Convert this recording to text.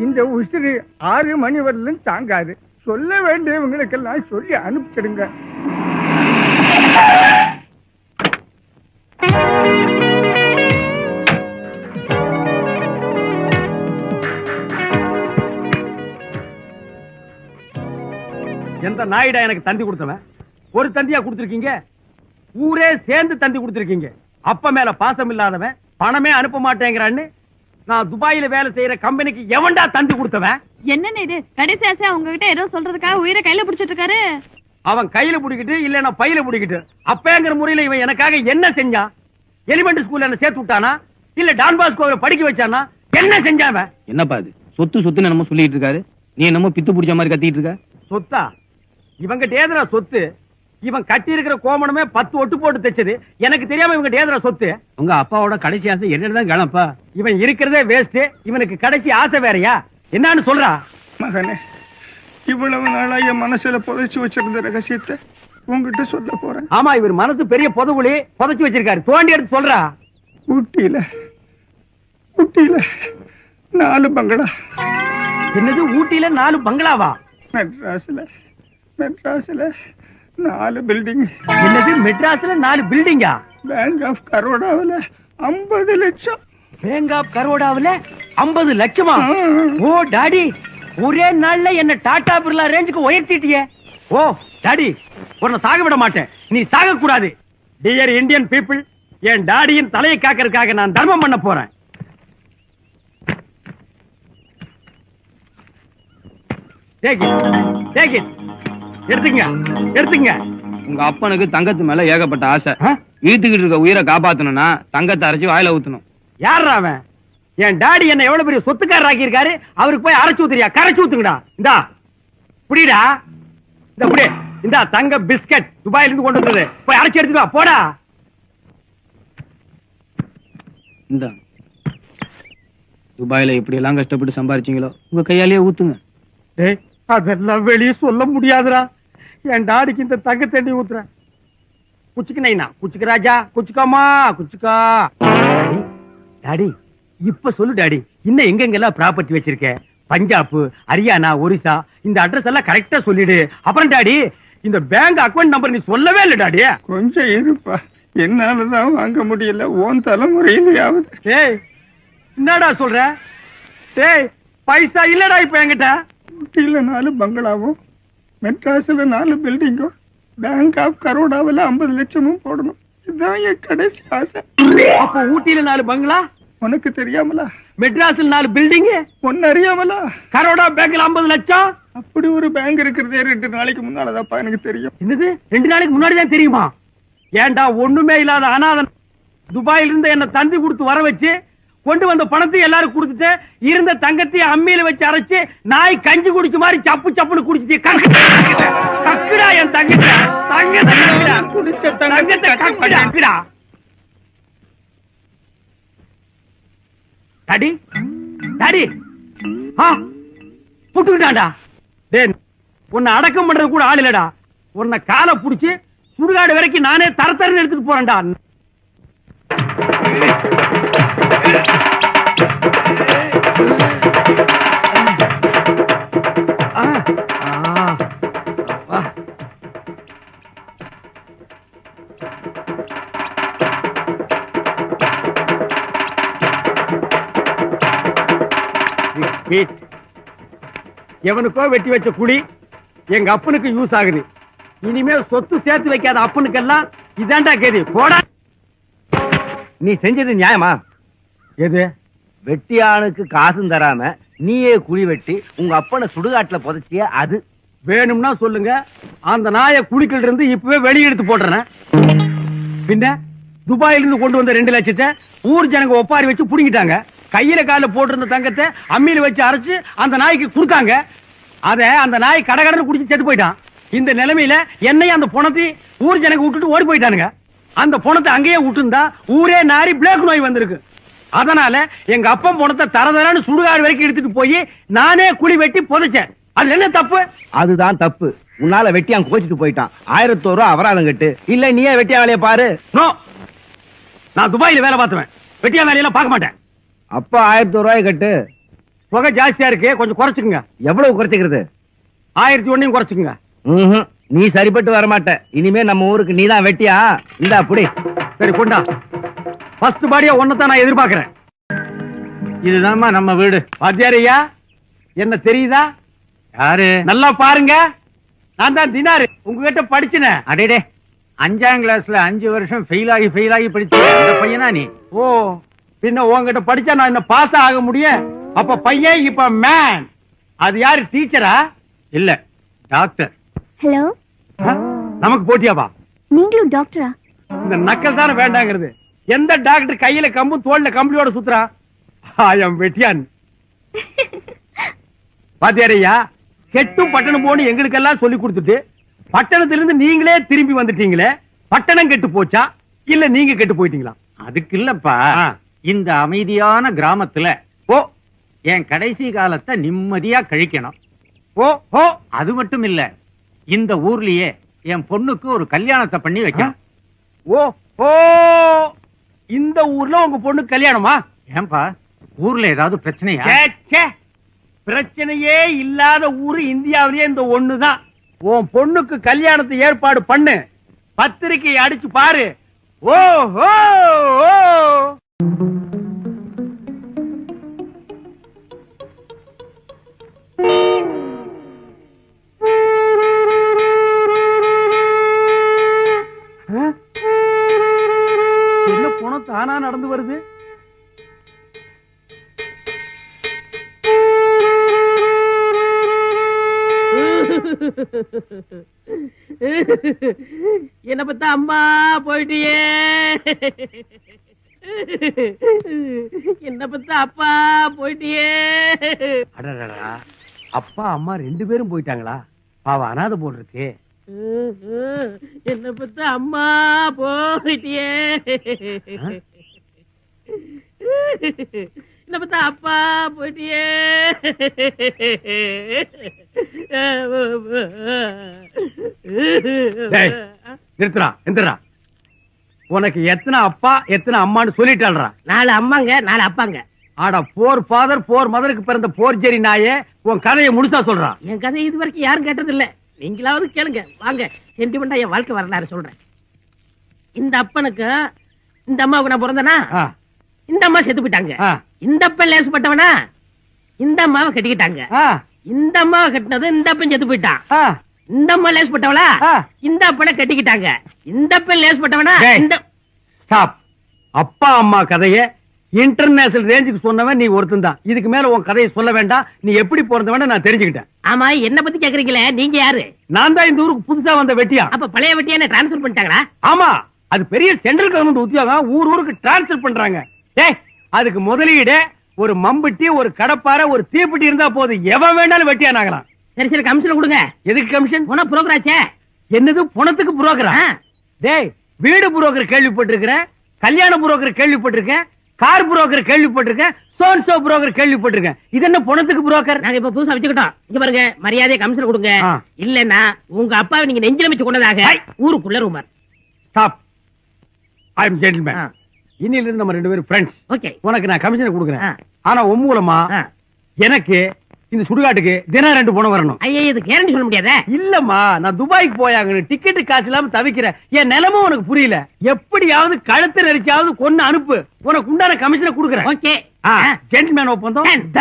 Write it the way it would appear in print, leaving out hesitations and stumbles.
இந்த உசிறு 6 மணி வரலும் தாங்காது. சொல்ல வேண்டியவங்களுக்கெல்லாம் சொல்லி அனுப்பிச்சிடுங்க. எந்த நாயிடா எனக்கு தந்தி கொடுத்தவன்? ஒரு தந்தியா கொடுத்திருக்கீங்க? ஊரே சேர்ந்து தந்தி கொடுத்திருக்கீங்க. அப்ப மேல பாசம் இல்லாதவன் பணமே அனுப்ப மாட்டேங்கிறான்னு நான் துபாயில வேலை செய்யற கம்பெனிக்கு எவன்டா தந்தி கொடுத்தவன்? என்னன்னு இது? கடைசி ஆசையா உங்ககிட்ட ஏதோ சொல்றதுக்காக உயிரை கையில பிடிச்சிட்டு இருக்காரு. அவன் கையில பிடிக்கிட்டு இல்லன்னா பையில பிடிக்கிட்டு அப்பங்கிற முறையில இவன் எனக்காக என்ன செஞ்சான்? எலிமெண்டரி ஸ்கூல்ல என்ன சேர்த்து விட்டானா? இல்ல டான் பாஸ்கோவை படிக்க வச்சானா? என்ன செஞ்சாவன்? என்னப்பா அது? சொத்து சொத்துன்னு என்னமோ சொல்லிட்டு இருக்காரு. நீ என்னமோ பித்து பிடிச்ச மாதிரி கத்திட்டு இருக்க. சொத்தா? இவங்கிட்ட ஏதுடா சொத்து? இவன் கட்டி இருக்கிற கோமணமே 10 ஒட்டு போட்டு தைச்சது. எனக்கு தெரியாம இவங்கிட்ட ஏதுடா சொத்து? உங்க அப்பாவோட கடைசி ஆசை என்னதான் கணப்பா? இவன் இருக்கிறதே வேஸ்ட். இவனுக்கு கடைசி ஆசை வேறயா? என்னன்னு சொல்றா? மகனே, இவ்வளவு நாளா என் மனசுல புதைச்சு வச்சிருந்த ரகசியத்தை உங்ககிட்ட சொல்ல போறேன். ஆமா, இவர் மனசு பெரிய புதவுளி புதைச்சு வச்சிருக்காரு. தோண்டி எடுத்து சொல்றா. ஊட்டியில 4 பங்களா. என்னது? ஊட்டியில 4 பங்களாவா? மெட்ராஸ்ல 4 பில்டிங். என்னது? மெட்ராஸ்ல 4 பில்டிங்கா? பேங்க் ஆஃப் கரோடாவில் 50 லட்சம். பேங்க் ஆஃப் கரோடாவில் 50 லட்சமா? ஓ டாடி, ஒரே நாள்ல என்ன டாடா பிர்லா ரேஞ்சுக்கு உயர்த்திட்டியே. ஓ டாடி, உன்னை சாக விட மாட்டேன். நீ சாக கூடாது. டியர் இந்தியன் பீப்புள், என் டாடியின் தலையை காக்கிறதுக்காக நான் தர்மம் பண்ண போறேன். எடுத்துங்க. உங்க அப்பனுக்கு தங்கத்து மேல ஏகப்பட்ட ஆசை. இழுத்துக்கிட்டு இருக்க உயிரை காப்பாத்தணும்னா தங்கத்தை அரைச்சு வாயில ஊத்தணும். யாரா அவன்? என் டாடி என்ன எவ்வளவு பெரிய சொத்துக்காரர் ஆக்கி இருக்காரு. அவருக்கு போய் அரைச்சு ஊத்துறியா? கரைச்சு ஊத்துங்கடா. இந்தா புடிடா. இந்த புடி. இந்தா தங்க பிஸ்கட் துபாயில இருந்து கொண்டு வந்தது. போய் அரைச்சு எடுத்துட்டு வா. போடா. இந்த துபாயில இப்படி எல்லாம் கஷ்டப்பட்டு சம்பாரிச்சீங்களோ உங்க கையாலேயே ஊத்துங்க. அதெல்லாம் வெளியே சொல்ல முடியாதுடா. என் டாடிக்கு இந்த தங்க தண்ணி ஊத்துறேன். குச்சிக்கு நைனா, குச்சிக்கு ராஜா, குச்சிக்காமா, குச்சிக்கா. டாடி இப்ப சொல்லு டாடி, இன்னும் எங்கெங்கெல்லாம் ப்ராப்பர்ட்டி வச்சிருக்க? பஞ்சாப், ஹரியானா, ஒரிசா, இந்த அட்ரஸ் எல்லாம் கரெக்டா சொல்லிடு. அப்புறம் டாடி, இந்த பேங்க் அக்கவுண்ட் நம்பர் நீ சொல்லவே இல்லை டாடி. கொஞ்சம் இருப்பா, என்னாலதான் வாங்க முடியல. ஓன் தலைமுறையிலேயாவது. ஏய் என்னடா சொல்ற? டேய் பைசா இல்லடா இப்ப என்கிட்ட. ஊட்டியில 4 பங்களாவும், மெட்ராஸ்ல 4 பில்டிங்கும், பேங்க் ஆஃப் கரோடாவில் 50 லட்சமும் போடணும். இதுதான் என் கடைசி ஆசை. அப்போ ஊட்டியில 4 பங்களா உனக்கு தெரியாமலா? மெட்ராஸ்ல 4 பில்டிங் ஒன்னு அறியாமலா? கரோடா பேங்க்ல 50 லட்சம். அப்படி ஒரு பேங்க் இருக்கிறதே 2 நாளைக்கு முன்னாலதாப்பா எனக்கு தெரியும். என்னது? 2 நாளைக்கு முன்னாடி தான் தெரியுமா? ஏன்டா ஒண்ணுமே இல்லாத அனாதன் துபாயில இருந்து என்ன தந்தி கொடுத்து வர வச்சு கொண்டு வந்த பணத்தை எல்லாரும் கொடுத்துட்டு இருந்த தங்கத்தை அம்மியில வச்சு அரைச்சு நாய் கஞ்சி குடிச்ச மாதிரி சப்பு சப்புன்னு குடிச்சிட்டு கக்குடா என் தங்கத்தை. தங்கத்தை குடிச்ச தங்கத்தை கக்குடா. Daddy daddy புட்டுக்கிட்டான்டா. டேய் உன்னை அடக்கம் பண்றது கூட ஆள் இல்லடா. உன்னை காலை புடிச்சு சுடுகாடு வரைக்கும் நானே தரத்தரன்னு எடுத்துட்டு போறேன்டா. எவனுக்கோ வெட்டி வச்ச குடி எங்க அப்பனுக்கு யூஸ் ஆகுது. இனிமேல் சொத்து சேர்த்து வைக்காத அப்பனுக்கெல்லாம் இதாண்டா கேது. போடா. நீ செஞ்சது நியாயமா? எது? வெட்டியானுக்கு காசும் தராம நீயே குழி வெட்டி உங்க அப்பனை சுடுகாட்டுல புதைச்சிய அது. வேணும்னா சொல்லுங்க, அந்த நாயை குழிக்கில் இருந்து இப்பவே வெளியே எடுத்து போடுறேன். பின்ன துபாயில இருந்து கொண்டு வந்த 2 லட்சத்தை ஊர் ஜனங்க ஒப்பாரி வச்சு புடிங்கிட்டாங்க. கையில கால போட்டிருந்த தங்கத்தை அம்மியில வச்சு அரைச்சு அந்த நாய்க்கு கொடுத்தாங்க. அத அந்த நாய் கடகடன்னு குடிச்சு செத்து போயிட்டான். இந்த நிலைமையில என்னையும் அந்த பணத்தை ஊர் ஜனங்க விட்டுட்டு ஓடி போயிட்டானுங்க. அந்த பணத்தை அங்கேயே விட்டுருந்தா ஊரே நாரி பிளேக் நோய் வந்திருக்கு. அதனால எங்க அப்பன் பணத்தை தரதரான்னு சுடுகாடு வரைக்கும் எடுத்துட்டு போய் நானே குழி வெட்டி புதைச்சேன். அது என்ன தப்பு? அதுதான் தப்பு. உன்னால வெட்டியான் கோச்சிட்டு போயிட்டான். 1001 ரூபா அபராதம் கட்டு. இல்ல நீயே வெட்டியா வேலையை பாரு. நோ, நான் துபாயில வேலை பார்த்துவேன். வெட்டியா வேலையெல்லாம் பார்க்க மாட்டேன். அப்ப 1001 ரூபாய் கட்டு. புகை ஜாஸ்தியா இருக்கு, கொஞ்சம் குறைச்சுக்குங்க. எவ்வளவு குறைச்சிக்கிறது? 1001 குறைச்சுக்குங்க. ம்ஹும். நீ சரிப்பட்டு வரமாட்ட. இனிமே நம்ம ஊருக்கு நீதான் வெட்டியா? இந்த அப்படி சரி கொண்டா. ஃபர்ஸ்ட் பாடியா ஒன்னதான் நான் எதிர்பார்க்கிறேன். இதுதான்மா நம்ம வீடு. வாத்தியாரையா, என்ன தெரியுதா? யாரு? நல்லா பாருங்க, நான் தான் தினாரு, உங்ககிட்ட படிச்சினே. அடேடே, 5ஆம் கிளாஸ்ல 5 வருஷம் ஃபெயில் ஆகி படிச்ச அந்த பையனா நீ? ஓ, பின்ன உங்ககிட்ட படிச்சா நான் என்ன பாஸ் ஆக முடியும்? அப்ப பையன் இப்ப மேன். அது யாரு, டீச்சரா? இல்ல, டாக்டர். ஹலோ, நமக்கு போட்டியாவா? நீங்களும் டாக்டரா? இந்த நக்கல் தானே வேண்டாங்கிறது. எந்த டாக்டர் கையில கம்பும் தோல்ல கம்பளியோட சுத்துறா? ஆயம் வெட்டியான். பாத்தியாரையா, கெட்டும் பட்டணம் போன்னு எங்களுக்கெல்லாம் சொல்லி கொடுத்துட்டு பட்டணத்திலிருந்து நீங்களே திரும்பி வந்துட்டீங்களே, பட்டணம் கெட்டு போச்சா இல்ல நீங்க கெட்டு போயிட்டீங்களா? அதுக்கு இல்லப்பா, ஆ. இந்த அமைதியான கிராமத்துல ஓ என் கடைசி காலத்தை நிம்மதியா கழிக்கணும். ஓ ஓ அது மட்டும் இல்ல, இந்த ஊர்லயே என் பொண்ணுக்கு ஒரு கல்யாணத்தை பண்ணி வைக்கணும். ஓ ஓ இந்த ஊர்ல உங்க பொண்ணு கல்யாணமா? ஏன்பா, ஊர்ல ஏதாவது பிரச்சனையா? ச்சே, ச்சே. பிரச்சனையே இல்லாத ஊரு இந்தியாவிலேயே இந்த ஒண்ணுதான். உன் பொண்ணுக்கு கல்யாணத்தை ஏற்பாடு பண்ணு, பத்திரிக்கை அடிச்சு பாரு. ஓ ஓ ஓ என்ன போன தானா நடந்து வருது? என்ன பத்தா அம்மா போயிட்டியே, என்ன பத்தா அப்பா போயிட்டியே. அடடடா, அப்பா அம்மா 2 பேரும் போயிட்டாங்களா? பாவ அனாதை போல் இருக்கு. என்ன பத்தா அம்மா போயிட்டியே, என்ன பத்தா அப்பா போயிட்டியே. டேய், நிறுத்துறா, எந்திரா. உனக்கு எத்தனை அப்பா எத்தனை அம்மான்னு சொல்லிட்டாள்றா? 4 அம்மாங்க 4 அப்பாங்க. ஆடா, 4 ஃபாதர் 4 மதருக்கு பிறந்த போர்ஜரி நாயே, உன் கதையை முழுசா சொல்றான். என் கதை இது வரைக்கும் யாரும் கேட்டது இல்ல, நீங்களாவது கேளுங்க. வாங்க, சென்டிமெண்டா என் வாழ்க்கை வரலாறு சொல்றேன். இந்த அப்பனுக்கு இந்த அம்மாவுக்கு நான் பிறந்தனா, ஆ, இந்த அம்மா செத்து போயிட்டாங்க. ஆ, இந்த அப்பன் லேசுப்பட்டவனா, இந்த அம்மாவை கட்டிக்கிட்டாங்க. ஆ, இந்த அம்மாவை கட்டினது இந்த அப்பன் செத்து போயிட்டான். ஆ. இந்த அம்மா லேசுப்பட்டவளா, ஆ. இந்த அப்பனை கட்டிக்கிட்டாங்க. இந்த அப்பன் லேசுப்பட்டவனா, டேய். இந்த ஸ்டாப். அப்பா அம்மா கதையை இன்டர்நேஷனல் ரேஞ்சுக்கு சொன்னவன் நீ ஒருத்தன் தான். இதுக்கு மேல உன் கதையை சொல்ல வேண்டாம். நீ எப்படி பிறந்தவன நான் தெரிஞ்சுக்கிட்டேன். ஆமா, என்ன பத்தி கேக்குறீங்களே, நீங்க யாரு? நான் தான் இந்த ஊருக்கு புதுசா வந்த வெட்டியா. அப்ப பழைய வெட்டியா என்ன டிரான்ஸ்பர் பண்ணிட்டாங்களா? ஆமா, அது பெரிய சென்ட்ரல் கவர்மெண்ட் உத்தியோகம். ஊருக்கு டிரான்ஸ்பர் பண்றாங்க. டேய், அதுக்கு முதலீடு ஒரு மம்பட்டி, ஒரு கடப்பாரை, ஒரு தீப்பெட்டி இருந்தா போதும், எவன் வேணாலும் வெட்டியான் ஆகலாம். சரி சரி, கமிஷன் கொடுங்க. எதுக்கு கமிஷன்? போனா புரோக்கராச்சே. என்னது, பணத்துக்கு புரோக்கரா? ஆ. டேய், வீடு புரோக்கர் கேள்விப்பட்டிருக்கிறேன், கல்யாண புரோக்கர் கேள்விப்பட்டிருக்கேன், கார் புரோக்கர் கேள்விப்பட்டிருக்கேன், சோன்சோ புரோக்கர் கேள்விப்பட்டிருக்கேன். இது என்ன பணத்துக்கு புரோக்கர்? நாங்க இப்ப புதுசா வச்சுக்கிட்டோம். இங்க பாருங்க, மரியாதையா கமிஷன் கொடுங்க. ஆ. இல்லன்னா உங்க அப்பாவை நீங்க நெஞ்சில வச்சு கொண்டதாக ஹை. ஊருக்குள்ள rumour. Stop. I am gentleman. ஆ. இன்னில இருந்து நம்ம 2 பேரும் ஃப்ரெண்ட்ஸ். ஓகே. உனக்கு நான் கமிஷன் கொடுக்குறேன். ஆ. ஆனா உன் மூலமா ஆ. எனக்கு இந்த சுடுகாட்டுக்கு தினம் 2 பணம் வரணும். ஐயா, இது கேரண்டி சொல்ல முடியாதே. இல்லம்மா, நான் துபாய்க்கு போயாங்க, டிக்கெட் காசு இல்லாம தவிக்கிறேன். என் நிலைமை உனக்கு புரியல. எப்படியாவது கழுத்து நெரிச்சாவது கொன்னு அனுப்பு, உனக்கு உண்டான கமிஷனை கொடுக்குறேன். ஓகே. ஜென்டில்மேன் ஒப்பந்தம்.